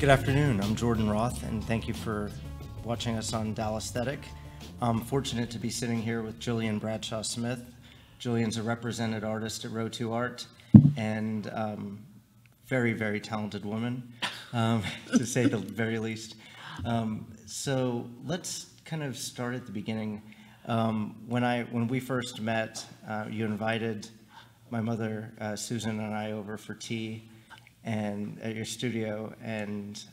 Good afternoon, I'm Jordan Roth, and thank you for watching us on Dallaesthetic. I'm fortunate to be sitting here with Gillian Bradshaw-Smith. Gillian's a represented artist at Row 2 Art, and very, very talented woman, to say the very least. So let's kind of start at the beginning. When we first met, you invited my mother, Susan, and I over for tea and at your studio, and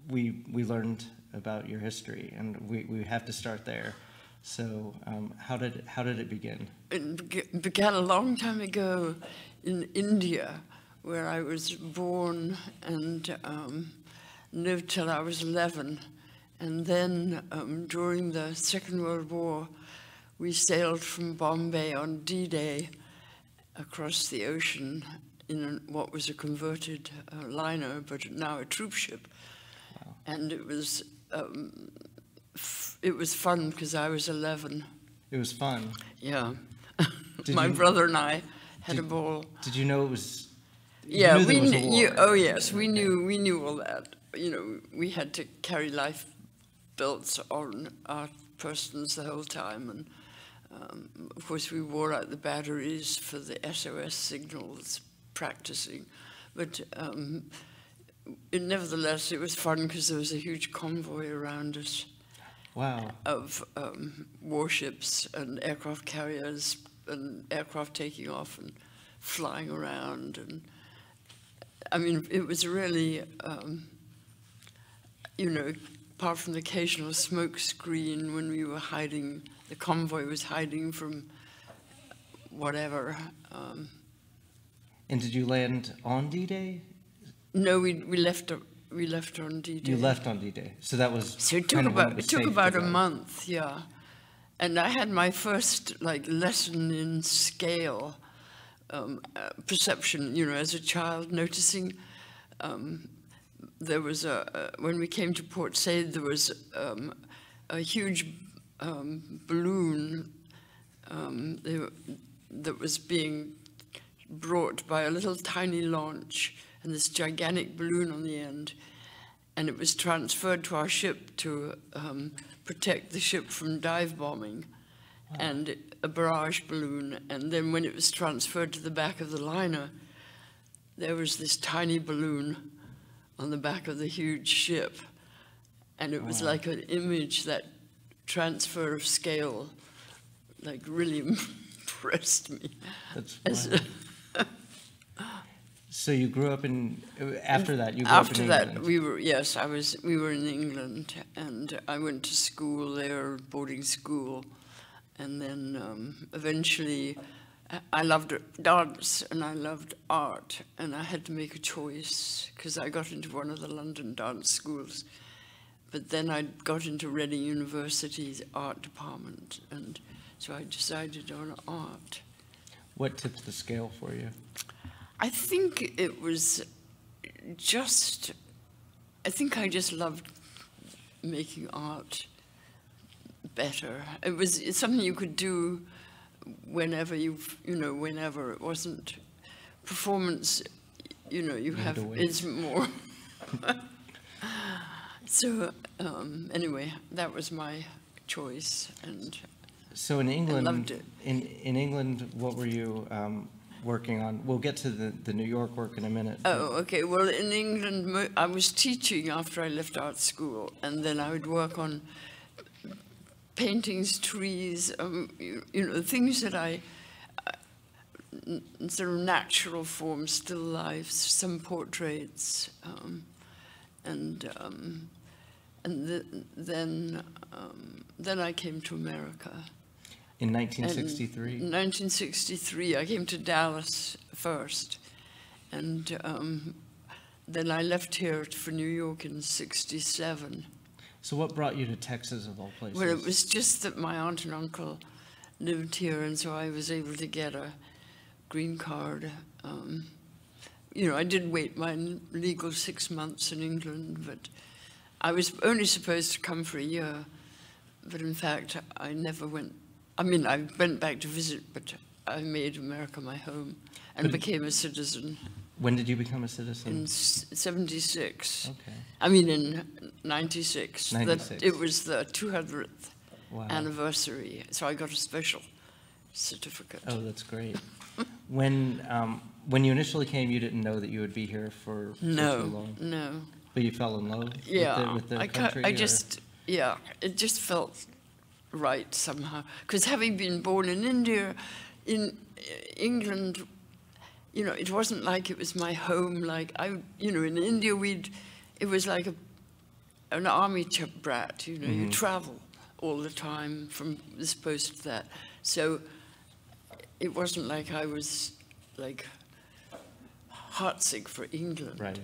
we learned about your history, and we have to start there. So how did it begin? It began a long time ago in India, where I was born and lived till I was 11. And then during the Second World War, we sailed from Bombay on D-Day across the ocean in what was a converted liner, but now a troop ship. Wow. And it was fun because I was 11. It was fun? Yeah. My brother and I had a ball. Did you know it was? Yeah, we knew. Oh yes, we knew all that. You know, we had to carry life belts on our persons the whole time, and of course we wore out the batteries for the SOS signals practicing, but nevertheless it was fun because there was a huge convoy around us. Wow. Of warships and aircraft carriers and aircraft taking off and flying around, and I mean it was really you know, apart from the occasional smoke screen when we were hiding, the convoy was hiding from whatever. And did you land on D-Day? No, we left on D-Day. You left on D-Day, so that was. So it took about a month, yeah. And I had my first lesson in scale perception. You know, as a child, noticing. There was when we came to Port Said, there was a huge balloon that was being brought by a little tiny launch, and this gigantic balloon on the end, and it was transferred to our ship to protect the ship from dive bombing. Wow. And a barrage balloon, and then when it was transferred to the back of the liner, there was this tiny balloon on the back of the huge ship, and it was like an image. That transfer of scale really impressed me. That's wild. So you grew up after that you grew up in England? After that we were in England, and I went to school there, boarding school, and then eventually I loved dance and I loved art, and I had to make a choice because I got into one of the London dance schools, but then I got into Reading University's art department, and so I decided on art. What tipped the scale for you? I think it was just, I just loved making art better. It's something you could do whenever whenever. It wasn't performance, it's more. So anyway, that was my choice, and so in England, I loved it. In England, what were you working on? We'll get to the New York work in a minute. Oh, okay. Well, in England, I was teaching after I left art school, and then I would work on paintings, trees, things that sort of natural forms, still lifes, some portraits, and then I came to America. In 1963? In 1963, I came to Dallas first, and then I left here for New York in '67. So what brought you to Texas, of all places? Well, it was just that my aunt and uncle lived here, and so I was able to get a green card. I did wait my legal 6 months in England, but I was only supposed to come for a year. But in fact, I never went. I mean, I went back to visit, but I made America my home and became a citizen. When did you become a citizen? In 76. Okay. I mean, in 96. 96. That it was the 200th Wow. anniversary, so I got a special certificate. Oh, that's great. When you initially came, you didn't know that you would be here for too long? No. But you fell in love with the country? It just felt right somehow. Because having been born in India, in England, you know, it wasn't like it was my home. Like in India, it was like an army brat. You know, you travel all the time from this post to that. So it wasn't like I was like heartsick for England. Right.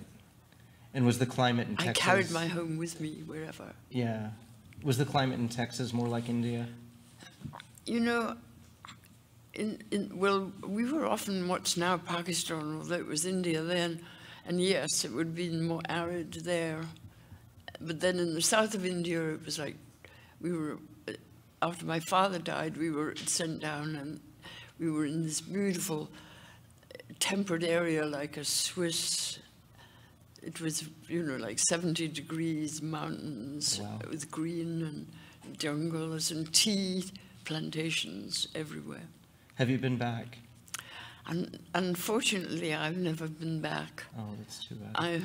And was the climate in Texas? I carried my home with me wherever. Yeah. Was the climate in Texas more like India? You know, well, we were often what's now Pakistan, although it was India then, and yes, it would have been more arid there. But then in the south of India, it was like after my father died, we were sent down and we were in this beautiful temperate area like a Swiss. It was, you know, like 70 degrees, mountains. Wow. With green and jungles and tea plantations everywhere. Have you been back? Unfortunately, I've never been back. Oh, that's too bad. I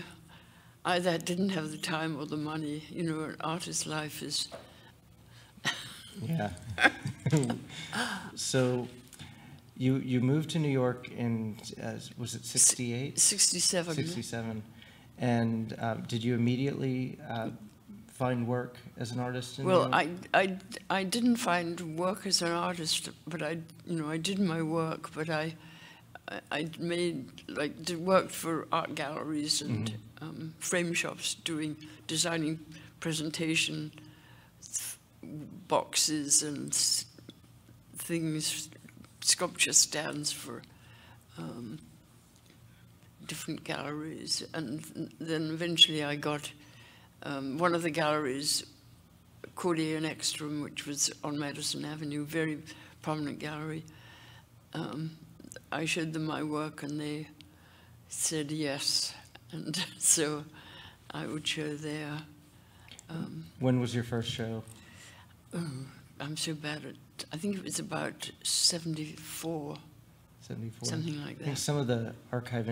either didn't have the time or the money. You know, an artist's life is... Yeah. So you moved to New York in, was it 68? 67. 67. And did you immediately find work as an artist in New York? I didn't find work as an artist, but I did my work, but I worked for art galleries and frame shops designing presentation boxes and things, sculpture stands for different galleries. And then eventually I got one of the galleries, Cordier and Ekstrom, which was on Madison Avenue, very prominent gallery. I showed them my work and they said yes. And so I would show there. When was your first show? I'm so bad at, I think it was about 74. 74? Something like that. I think some of the archive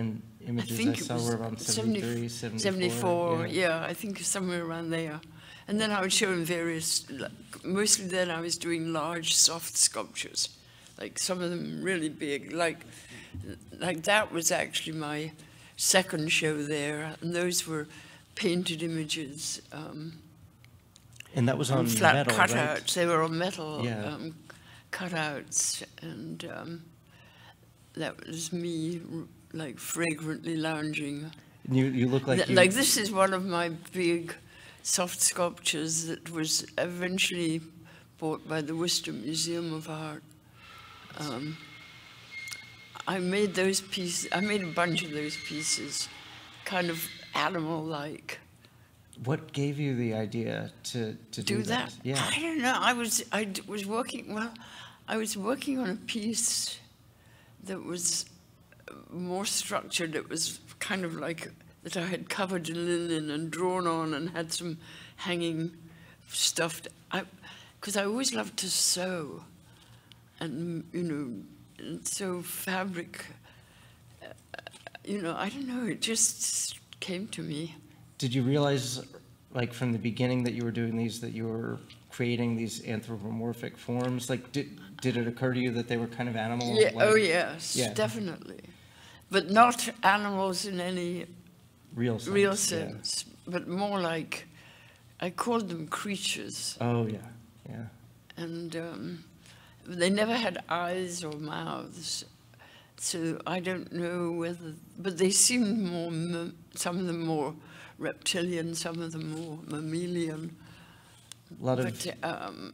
images I saw were around 73, 74. 74, yeah, I think somewhere around there. And then I would show in various, mostly then I was doing large soft sculptures, like some of them really big, like that was actually my second show there, and those were painted images. And that was on flat metal, cutouts. right? They were on metal Yeah. cutouts, and that was me, like fragrantly lounging. You look like you... Like this is one of my big soft sculptures that was eventually bought by the Worcester Museum of Art. I made those pieces. I made a bunch of those pieces, kind of animal-like. What gave you the idea to do that? Yeah. I don't know. I was working. Well, I was working on a piece that was more structured. It was kind of like that I had covered in linen and drawn on and had some hanging stuff. Because I always loved to sew, and and sew fabric. I don't know. It just came to me. Did you realize, like from the beginning, that you were doing these, that you were creating these anthropomorphic forms? Like, did it occur to you that they were kind of animal? Yeah. Oh yes, yeah. Definitely, but not animals in any real sense. Yeah. But more like, I called them creatures. Oh yeah, yeah. And they never had eyes or mouths, so I don't know whether. But they seemed more. Some of them more reptilian, some of them more mammalian. A lot of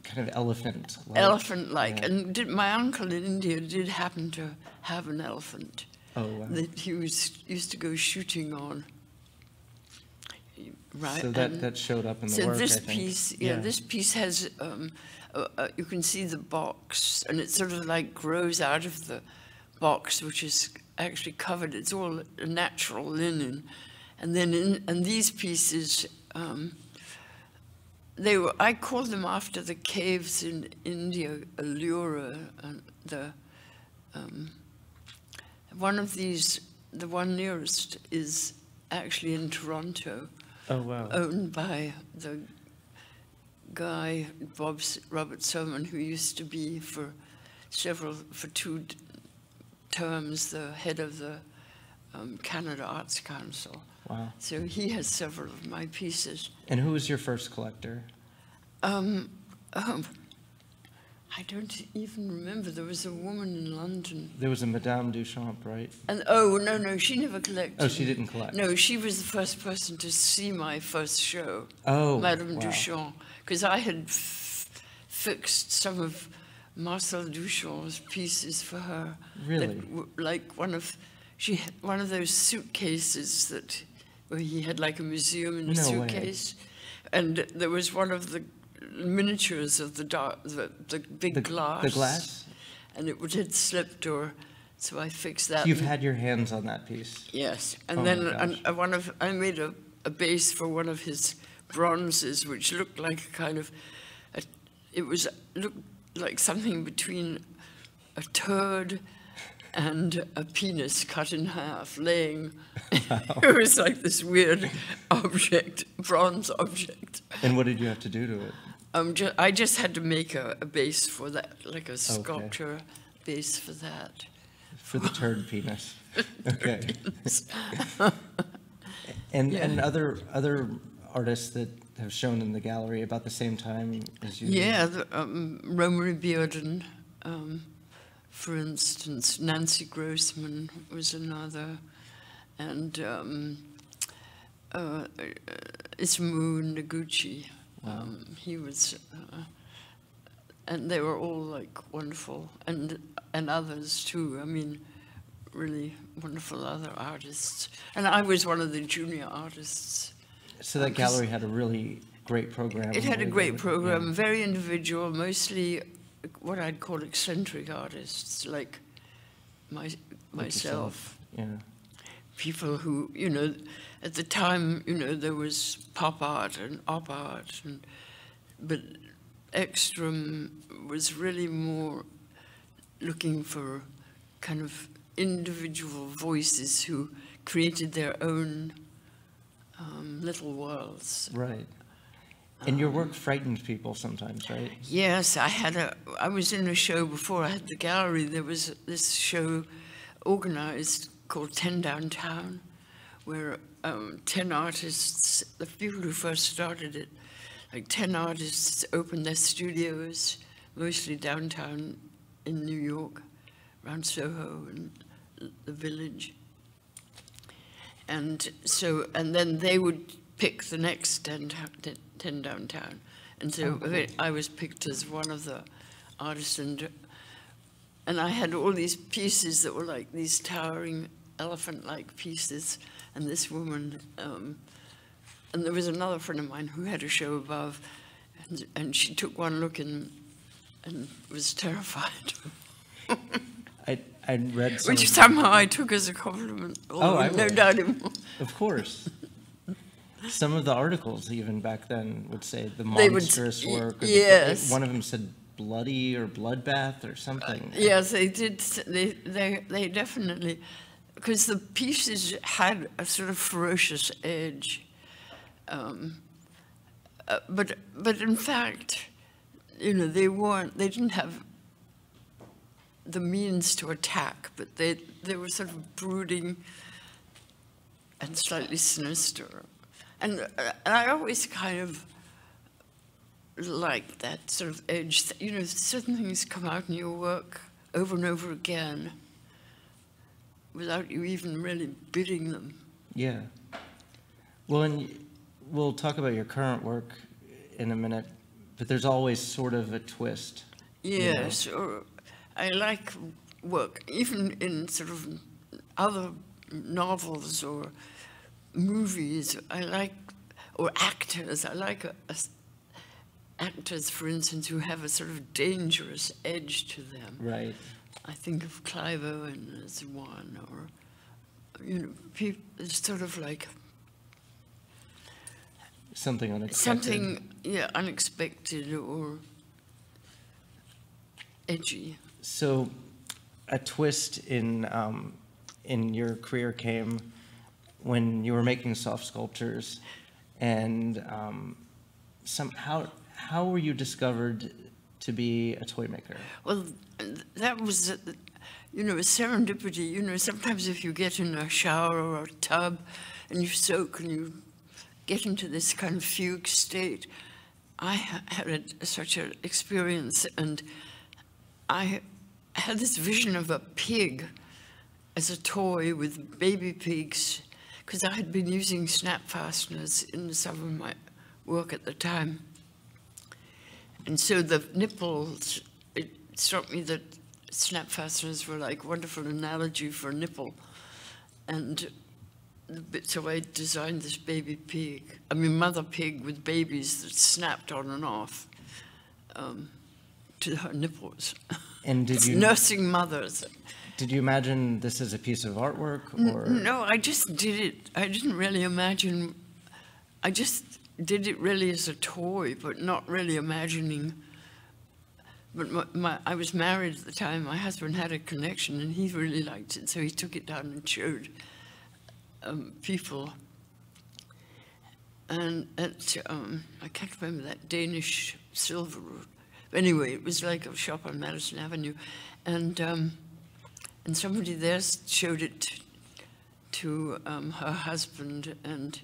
kind of elephant. Elephant-like. Yeah. And my uncle in India did happen to have an elephant. Oh, wow. That he used to go shooting on. Right. So that showed up in the work, this I think. Piece, this piece has, you can see the box, and it sort of like grows out of the box, which actually covered. It's all a natural linen. And then and these pieces, I called them after the caves in India, Allura, and one of these, the one nearest, is actually in Toronto. Oh, wow. Owned by the guy, Robert Soman, who used to be for 2 terms the head of the Canada Arts Council. Wow. So he has several of my pieces. And who was your first collector? I don't even remember. There was a woman in London. There was a Madame Duchamp, right? And no, she never collected. Oh, she didn't collect. No, she was the first person to see my first show. Oh, Madame wow. Duchamp, because I had fixed some of Marcel Duchamp's pieces for her. Really? Like one of those suitcases where he had like a museum in a suitcase, and there was one of the miniatures of the big glass. The glass? And it had slipped, so I fixed that. So you've had your hands on that piece? Yes, and then I made a base for one of his bronzes, which looked like a kind of, looked like something between a turd and a penis cut in half, laying. Wow. It was like this weird object, bronze object. And what did you have to do to it? I just had to make a base for that, like a sculpture base for that. For the turd penis. Okay. And other artists that have shown in the gallery about the same time as you? Yeah, Romery Bearden, for instance, Nancy Grossman was another, and Isamu Noguchi. Wow. He was, and they were all like wonderful, and others too. I mean, really wonderful other artists. And I was one of the junior artists. So that gallery had a really great program. It had a great program, very individual, mostly what I'd call eccentric artists, like myself. Yeah. People who, at the time, there was pop art and op art, but Ekstrom was really more looking for kind of individual voices who created their own little worlds. Right. And your work frightened people sometimes, right? Yes, I was in a show before I had the gallery. There was this show organized called 10 Downtown, where 10 artists, the people who first started it, like 10 artists opened their studios, mostly downtown in New York, around Soho and the Village. And then they would pick the next 10 Downtown. And so I was picked as one of the artists, and I had all these pieces that were like these towering elephant-like pieces, and this woman, and there was another friend of mine who had a show above, and she took one look and was terrified. I'd read some which somehow I took as a compliment. No doubt it was. Of course. Some of the articles even back then would say the monstrous work. Yes. One of them said bloody or bloodbath or something. Yes, they did. They definitely, because the pieces had a sort of ferocious edge. But in fact, they didn't have the means to attack, but they were sort of brooding and slightly sinister. And I always kind of liked that sort of edge. Certain things come out in your work over and over again without you even really bidding them. Yeah. Well, and we'll talk about your current work in a minute, but there's always sort of a twist. Yes, or I like work, even in sort of other novels or movies. I like, or actors. I like actors, for instance, who have a sort of dangerous edge to them. Right. I think of Clive Owen as one, or, you know, it's sort of like something unexpected. something, yeah, unexpected or edgy. So, a twist in your career came when you were making soft sculptures, and how were you discovered to be a toy maker? Well, that was, you know, a serendipity. You know, sometimes if you get in a shower or a tub and you soak and you get into this kind of fugue state, I had such an experience, and I had this vision of a pig as a toy with baby pigs, because I had been using snap fasteners in some of my work at the time. And so the nipples, it struck me that snap fasteners were like a wonderful analogy for a nipple. And so I designed this baby pig, mother pig with babies that snapped on and off to her nipples. And did you nursing mothers? Did you imagine this as a piece of artwork, or no? I just did it. I didn't really imagine. I just did it really as a toy, but not really imagining. But I was married at the time. My husband had a connection, and he really liked it, so he took it down and showed people. And at I can't remember that Danish silver road. Anyway, it was like a shop on Madison Avenue, and somebody there showed it to her husband, and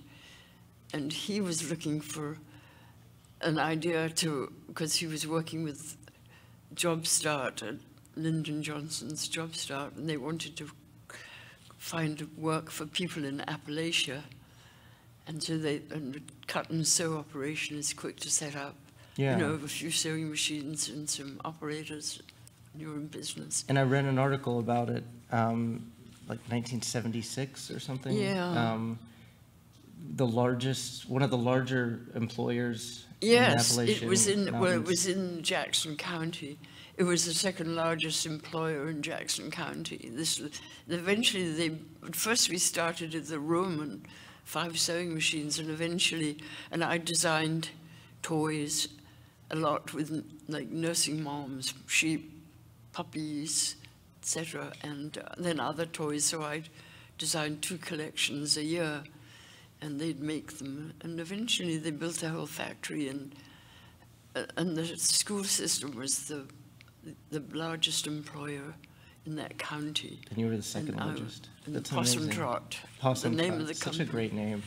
he was looking for an idea because he was working with Job Start at Lyndon Johnson's Job Start, and they wanted to find work for people in Appalachia, and so the cut and sew operation is quick to set up. Yeah. You know, a few sewing machines and some operators, and you're in business. And I read an article about it, like 1976 or something. Yeah. One of the larger employers. Yes, in the it was in Appalachian well, it Mountains. was in Jackson County. It was the second largest employer in Jackson County. At first we started at the room and 5 sewing machines, and I designed toys a lot with like nursing moms, sheep, puppies, etc., and then other toys. So I designed 2 collections a year, and they'd make them. And eventually they built a whole factory, and the school system was the largest employer in that county. And you were the second largest. And That's Possum amazing. Trot. Possum the name Trot. of the Such company. a great name.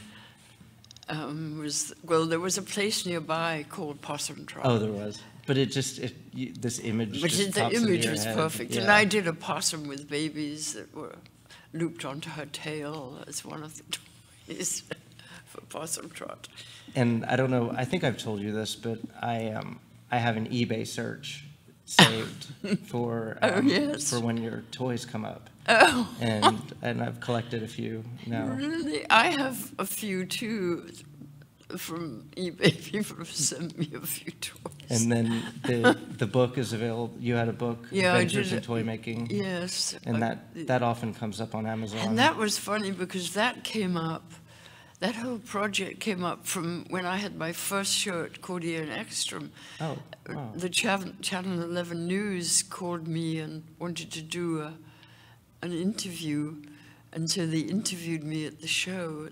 There was a place nearby called Possum Trot. Oh, there was. But this image But just the pops into image your was head. perfect. Yeah. And I did a possum with babies that were looped onto her tail as one of the toys for Possum Trot. And I don't know, I think I've told you this, but I have an eBay search saved for yes. for when your toys come up. Oh. And I've collected a few now. Really? I have a few too from eBay. People have sent me a few toys. And then the book is available. You had a book, Yeah, I Adventures did. in Toy Making. Yes. And that often comes up on Amazon. And that was funny because that came up, that whole project came up from when I had my first show at Cordier and Ekstrom. Oh, wow. The Channel 11 News called me and wanted to do an interview, and so they interviewed me at the show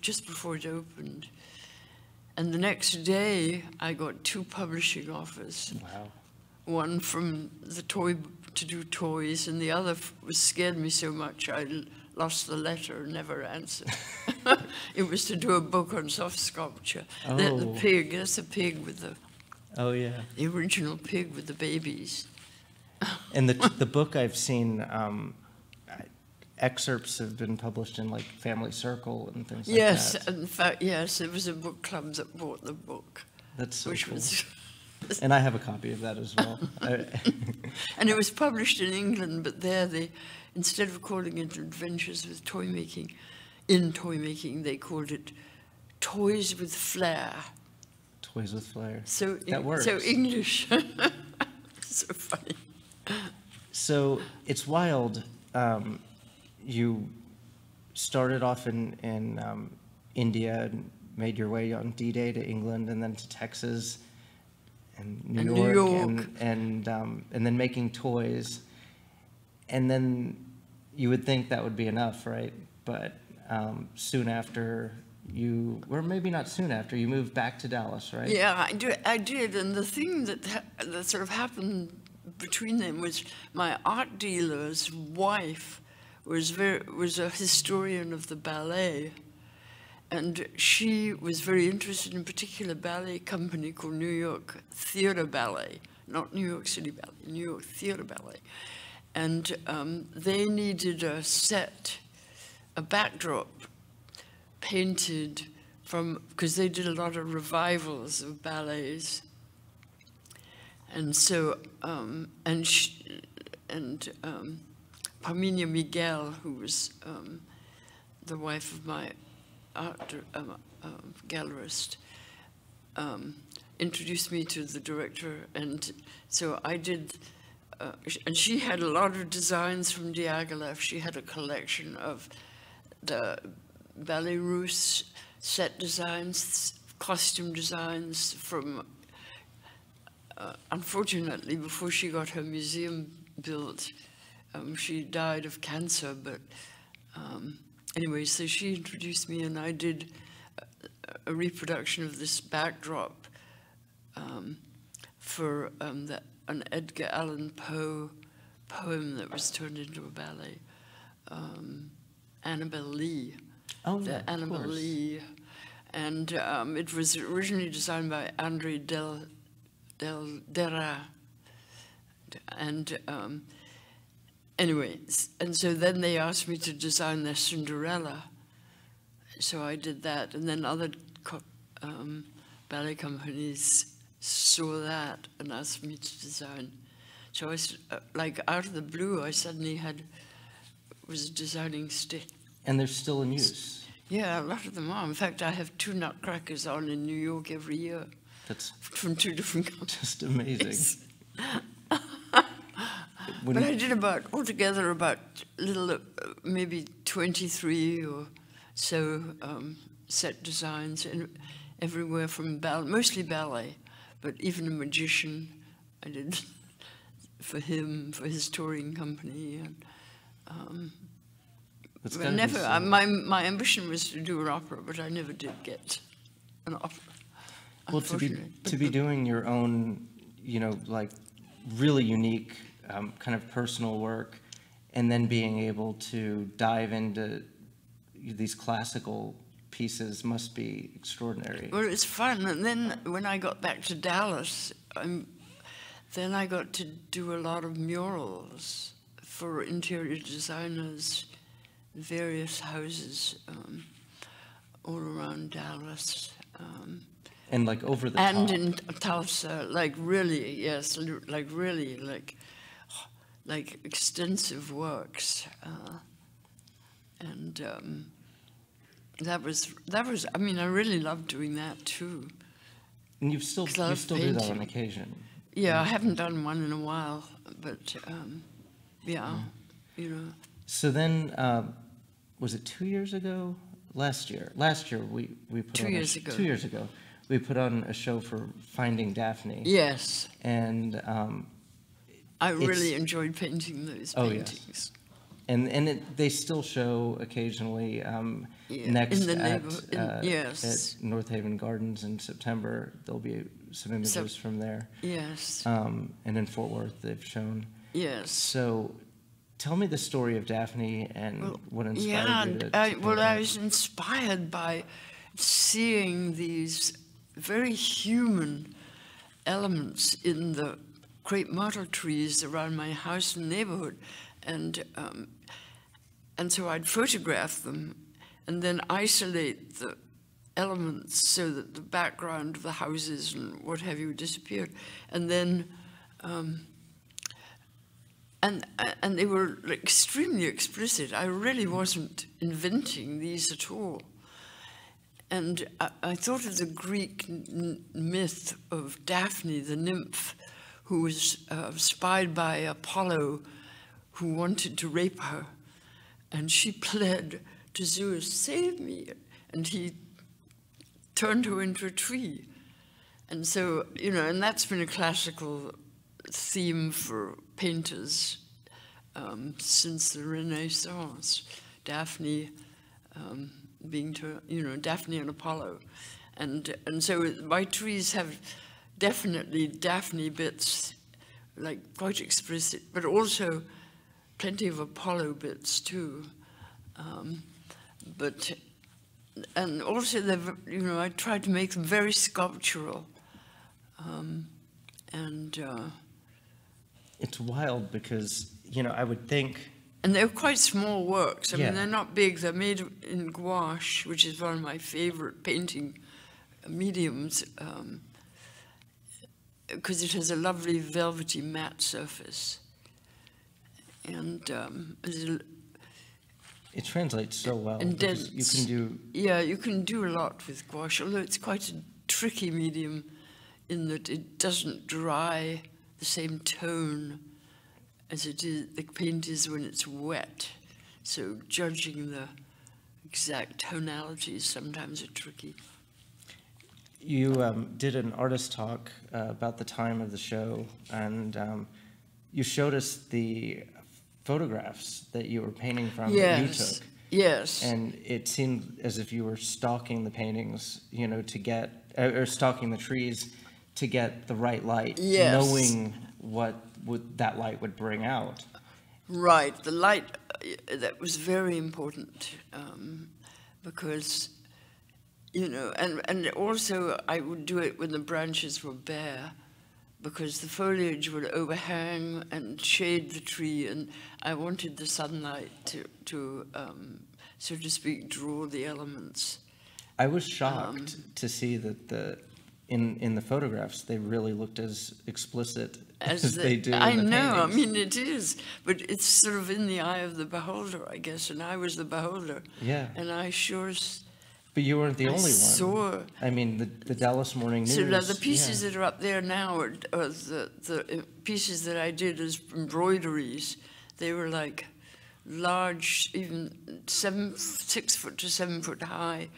just before it opened. And the next day, I got 2 publishing offers. Wow. One from the to do toys, and the other scared me so much I lost the letter and never answered. It was to do a book on soft sculpture. Oh. The pig, that's a pig with Oh, yeah. the original pig with the babies. And the book I've seen, excerpts have been published in like Family Circle and things like Yes, that. in fact, yes, there was a book club that bought the book. That's so which cool. was, And I have a copy of that as well. and it was published in England, but there instead of calling it Adventures with Toy Making, they called it Toys with Flair. Toys with Flair. So That works. So English. So funny. So it's wild. You started off in India and made your way on D-Day to England and then to Texas and New York. And then making toys. And then you would think that would be enough, right? But soon after or maybe not soon after, you moved back to Dallas, right? Yeah, I did. And the thing that sort of happened between them was my art dealer's wife was a historian of the ballet. And she was very interested in a particular ballet company called New York Theater Ballet, not New York City Ballet, New York Theater Ballet. And they needed a set, a backdrop painted because they did a lot of revivals of ballets. And so, Parminia Miguel, who was the wife of my art gallerist, introduced me to the director, and so I did, and she had a lot of designs from Diaghilev. She had a collection of the Ballet Russe set designs, costume designs from, unfortunately, before she got her museum built, she died of cancer, but anyway, so she introduced me, and I did a reproduction of this backdrop for an Edgar Allan Poe poem that was turned into a ballet, Annabel Lee. Oh, yeah, Annabel Lee. And it was originally designed by Andre Dera. And anyway, and so then they asked me to design their Cinderella. So I did that, and then other ballet companies saw that and asked me to design. So I, like out of the blue, I suddenly was designing And they're still in use. Yeah, a lot of them are. In fact, I have 2 nutcrackers on in New York every year. That's from 2 different companies. Just amazing. But I did altogether about maybe 23 or so set designs, and everywhere from mostly ballet, but even a magician I did for him, for his touring company. And, but never. My ambition was to do an opera, but I never did get an opera. Well, to be doing your own, like really unique kind of personal work, and then being able to dive into these classical pieces must be extraordinary. Well, it's fun. And then when I got back to Dallas, then I got to do a lot of murals for interior designers, various houses all around Dallas. And like over the and top. in Tulsa, like really, yes, like extensive works, and that was. I mean, I really loved doing that too. And you still do that on occasion. Yeah, I haven't done one in a while, but yeah, So then, was it 2 years ago? Last year we put 2 years ago. 2 years ago, we put on a show for Finding Daphne. Yes. And I really enjoyed painting those paintings. Yes. And they still show occasionally. Next in the at yes. North Haven Gardens in September, there'll be some images from there. Yes. And in Fort Worth, they've shown. Yes. So, tell me the story of Daphne and what inspired you to I was inspired by seeing these very human elements in the crepe myrtle trees around my house and neighborhood, and so I'd photograph them and then isolate the elements so that the background of the houses and what have you disappeared, and then and they were extremely explicit. I really wasn't inventing these at all. And I thought of the Greek myth of Daphne, the nymph, who was spied by Apollo who wanted to rape her. And she pled to Zeus, "Save me." And he turned her into a tree. And so, you know, and that's been a classical theme for painters since the Renaissance. Daphne Daphne and Apollo. And so my trees have definitely Daphne bits, like quite explicit, but also plenty of Apollo bits too. And also, I tried to make them very sculptural. It's wild because, I would think... And they're quite small works. I Yeah. mean, they're not big. They're made in gouache, which is one of my favorite painting mediums, because it has a lovely velvety matte surface. And It translates so well. and because dense. You can do... Yeah, you can do a lot with gouache, although it's quite a tricky medium in that it doesn't dry the same tone as the paint is when it's wet. So judging the exact tonalities sometimes are tricky. You did an artist talk about the time of the show, and you showed us the photographs that you were painting from that you took. Yes. And it seemed as if you were stalking the paintings, to get, or stalking the trees to get the right light, Yes. knowing what that light would bring out. Right, the light, that was very important, because, and also I would do it when the branches were bare, because the foliage would overhang and shade the tree, and I wanted the sunlight to so to speak, draw the elements. I was shocked to see that in the photographs, they really looked as explicit as they do in the I know, paintings. I mean, it is, but it's sort of in the eye of the beholder, I guess, and I was the beholder. Yeah. And I sure... But you weren't the I only one. saw... I mean, the Dallas Morning News... So now the pieces that are up there now are the pieces that I did as embroideries. They were like large, even 6 foot to 7 foot high,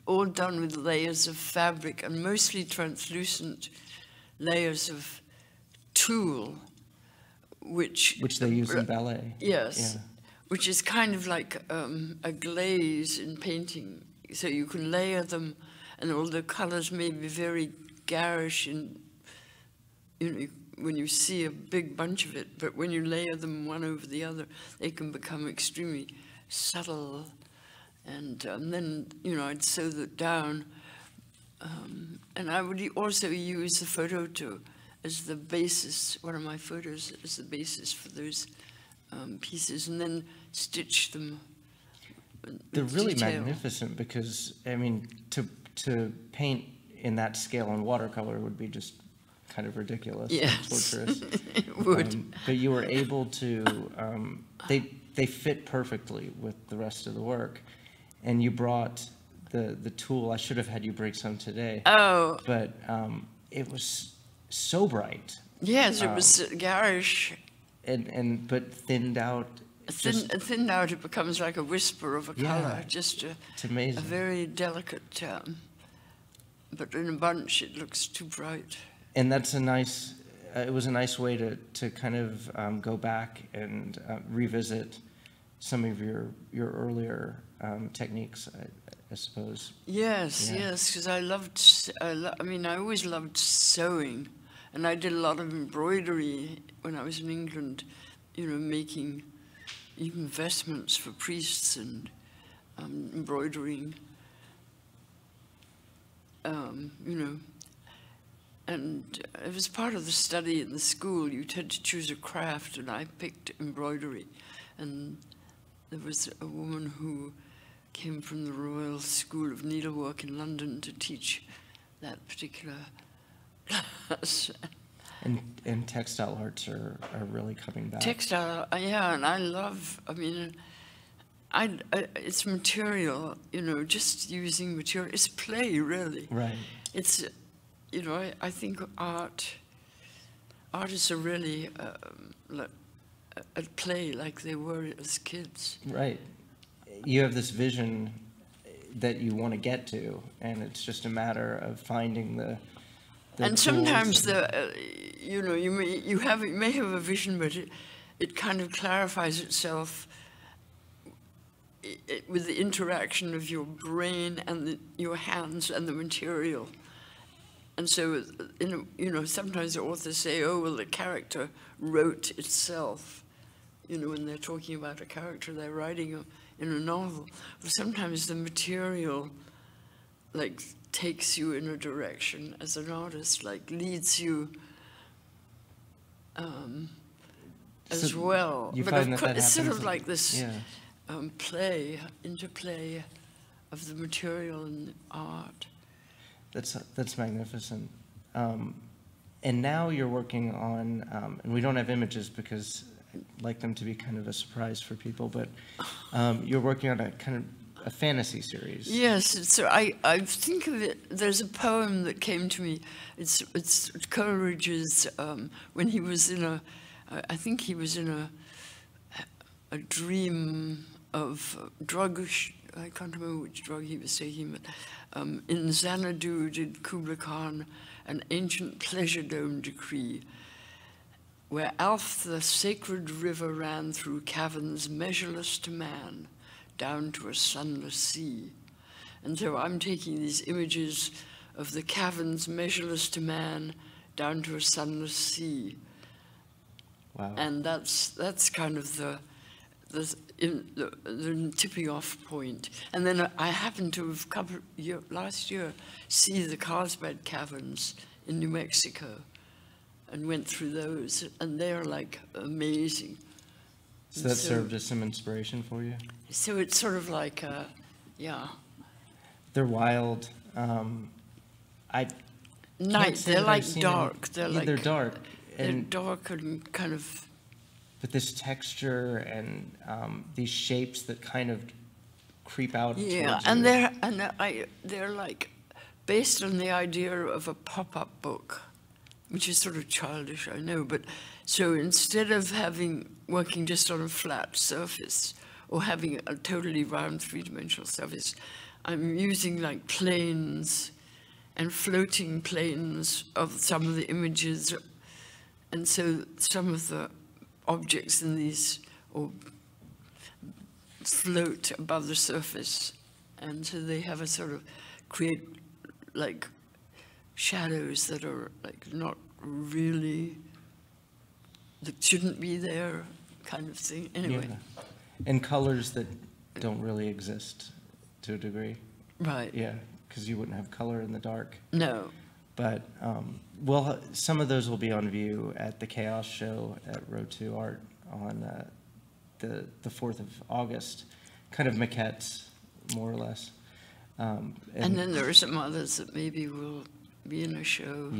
all done with layers of fabric and mostly translucent layers of tulle, which they use in ballet. Yes, Yeah. which is kind of like a glaze in painting. So you can layer them, and all the colors may be very garish, and when you see a big bunch of it, but when you layer them one over the other, they can become extremely subtle. And then, I'd sew that down. And I would also use the photo as the basis, one of my photos as the basis for those pieces, and then stitch them. They're really detail. magnificent because, I mean, to paint in that scale in watercolor would be just kind of ridiculous and Yes. torturous. It would. But you were able to, they fit perfectly with the rest of the work. And you brought the tool. I should have had you break some today. Oh. But it was so bright. Yes, it was garish. But thinned out. Thinned out, it becomes like a whisper of a color. Just it's amazing. a very delicate, but in a bunch it looks too bright. And that's a nice, it was a nice way to kind of go back and revisit some of your earlier techniques, I suppose. Yes, Yeah. yes, because I always loved sewing, and I did a lot of embroidery when I was in England, making even vestments for priests and embroidering, and it was part of the study in the school. You had to choose a craft, and I picked embroidery, and there was a woman who came from the Royal School of Needlework in London to teach that particular class. And textile arts are really coming back. Textile, yeah, and it's material, just using material. It's play, really. Right. It's, I think artists are really at play like they were as kids. Right. You have this vision that you want to get to, and it's just a matter of finding the and tools sometimes and- you know, you may have a vision, but it kind of clarifies itself with the interaction of your brain and your hands and the material. And so, you know, sometimes the authors say, oh, well, the character wrote itself. You know, when they're talking about a character they're writing in a novel. Well, sometimes the material, like, takes you in a direction as an artist, like, leads you as So well. you But find of that course, it's sort happens of like this yeah. interplay of the material and the art. That's magnificent. And now you're working on, and we don't have images because I'd like them to be kind of a surprise for people, but you're working on a kind of a fantasy series. Yes, I think of it, there's a poem that came to me. It's Coleridge's, when he was in I think he was in a dream of drug, I can't remember which drug he was taking, but in Xanadu did Kubla Khan an ancient pleasure dome decree, where Alph the sacred river ran through caverns measureless to man, down to a sunless sea. And so I'm taking these images of the caverns measureless to man, down to a sunless sea. Wow. And that's kind of the tipping off point. And then I happened to have last year see the Carlsbad Caverns in New Mexico and went through those, and they're like amazing. So that served as some inspiration for you? So it's sort of like, yeah. They're wild. They're like dark. They're dark. They're dark and kind of. But this texture and these shapes that kind of creep out. Yeah, towards and they're like based on the idea of a pop-up book, which is sort of childish, I know. But so instead of working just on a flat surface or having a totally round three-dimensional surface, I'm using like planes and floating planes of some of the images. And so some of the objects in these or float above the surface. And so they have a sort of create like shadows that are like not really, that shouldn't be there kind of thing. Anyway. Yeah. And colors that don't really exist to a degree. Right. Yeah, because you wouldn't have color in the dark. No. But some of those will be on view at the Chaos Show at Row 2 Art on the 4th of August, kind of maquettes, more or less. And then there are some others that maybe will be in a show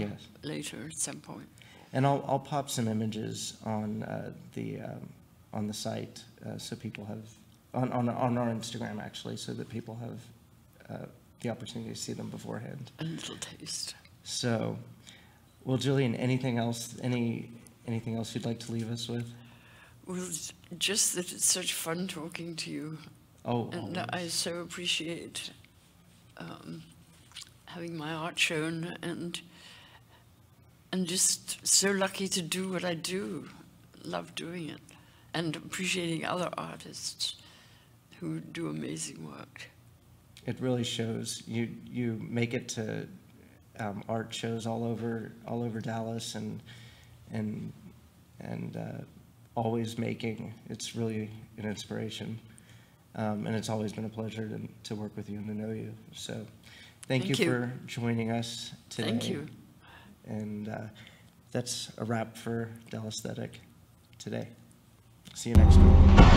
later at some point. And I'll pop some images on the site so people have on our Instagram actually, so that people have the opportunity to see them beforehand. A little taste. So, well, Gillian, anything else? Anything else you'd like to leave us with? Well, just that it's such fun talking to you. Oh, and always. I so appreciate having my art shown and just so lucky to do what I do. Love doing it and appreciating other artists who do amazing work. It really shows. You make it to art shows all over Dallas and always making. It's really an inspiration, and it's always been a pleasure to work with you and to know you. So, thank you for joining us today. Thank you. And that's a wrap for Dallaesthetic today. See you next week.